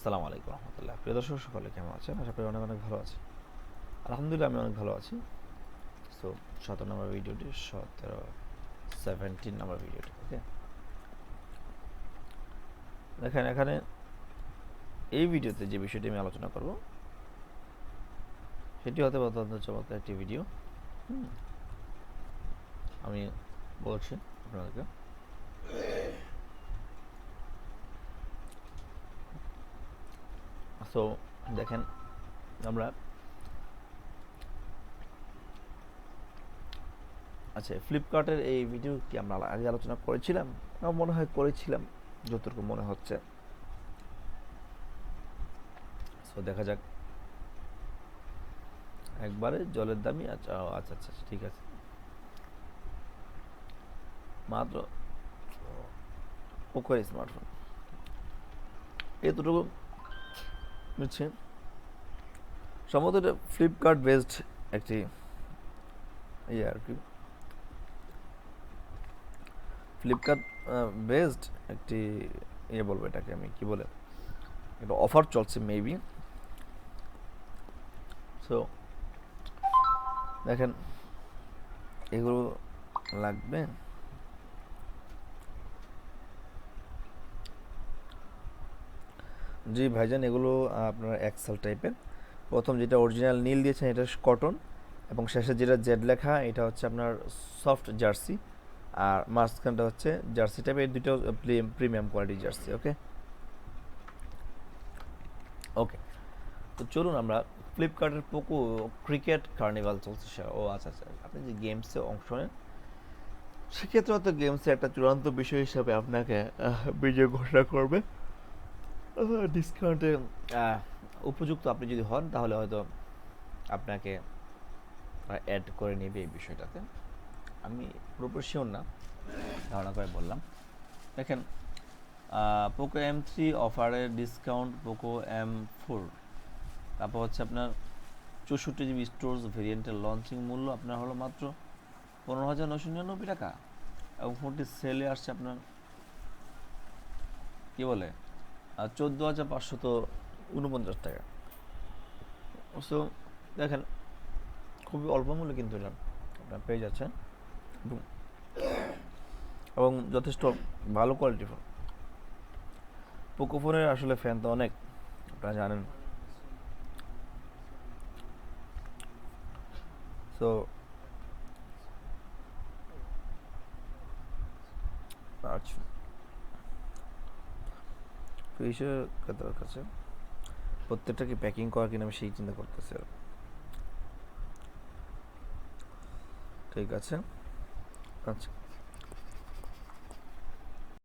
আসসালামু আলাইকুম রহমতুল্লাহ। প্রিয় দর্শক সকলে কেমন আছেন? আশা করি অনেক অনেক ভালো আছে। আলহামদুলিল্লাহ আমি অনেক ভালো আছি। সো 17 নম্বর ভিডিওটি 17 নম্বর ভিডিওটি ওকে। দেখেন এখানে এই ভিডিওতে যে বিষয়টি আমি আলোচনা করব সেটি হতে পারে অত্যন্ত চমৎকার একটি ভিডিও। আমি বলছি আপনাদেরকে। সো দেখেন আমরা আচ্ছা ফ্লিপকার্টের এই ভিডিও কি আমরা আগে আলোচনা করেছিলাম? আমার মনে হয় করেছিলাম যতটুকু মনে হচ্ছে। সো দেখা যাক একবারে জলের দামই আচ্ছা আচ্ছা আচ্ছা ঠিক আছে মাত্র পোকোর স্মার্টফোন এতটুকু বুঝছি। সম্ভবত এটা ফ্লিপকার্ট বেসড একটি ইয়ে আর কি, ফ্লিপকার্ট বেসড একটি ইয়ে বলবো এটাকে আমি কি বলে একটা অফার চলছে মেবি। সো দেখেন এগুলো লাগবে। জি ভাইজান, এগুলো আপনার এক্সেল টাইপের। প্রথম যেটা অরিজিনাল নীল দিয়েছেন এটা কটন, এবং শেষে যেটা জেড লেখা এটা হচ্ছে আপনার সফট জার্সি, আর মাঝখানটা হচ্ছে জার্সি টাইপের। এই দুটো প্রিমিয়াম কোয়ালিটি জার্সি। ওকে ওকে তো চলুন আমরা ফ্লিপকার্টের পোকো ক্রিকেট কার্নিভাল চলছে ও আচ্ছা আচ্ছা, আপনি যে গেমসে অংশ নেন সেক্ষেত্রে হয়তো গেমসে একটা চূড়ান্ত বিষয় হিসাবে আপনাকে বিজয় ঘোষণা করবে। ডিসকাউন্টে উপযুক্ত আপনি যদি হন তাহলে হয়তো আপনাকে অ্যাড করে নেবে এই বিষয়টাতে। আমি পুরোপুরি শিওর না, ধারণা করে বললাম। দেখেন পোকো M3 অফারের ডিসকাউন্ট পোকো M4, তারপর হচ্ছে আপনার 64 GB স্টোরেজ ভেরিয়েন্টের লঞ্চিং মূল্য আপনার হলো মাত্র 15,999 টাকা, এবং ফোনটি সেলে আসছে আপনার কি বলে 14,549 টাকা। সো দেখেন খুবই অল্প মূল্যে কিন্তু এটা আপনার পেয়ে যাচ্ছেন, এবং যথেষ্ট ভালো কোয়ালিটি ফোন। পোকো ফোনের আসলে ফ্যান তো অনেক, আপনারা জানেন। সো আচ্ছা ফিসের কাছে প্রত্যেকটাকে প্যাকিং করা কিনা আমি সেই চিন্তা করতেছি। আর ঠিক আছে আচ্ছা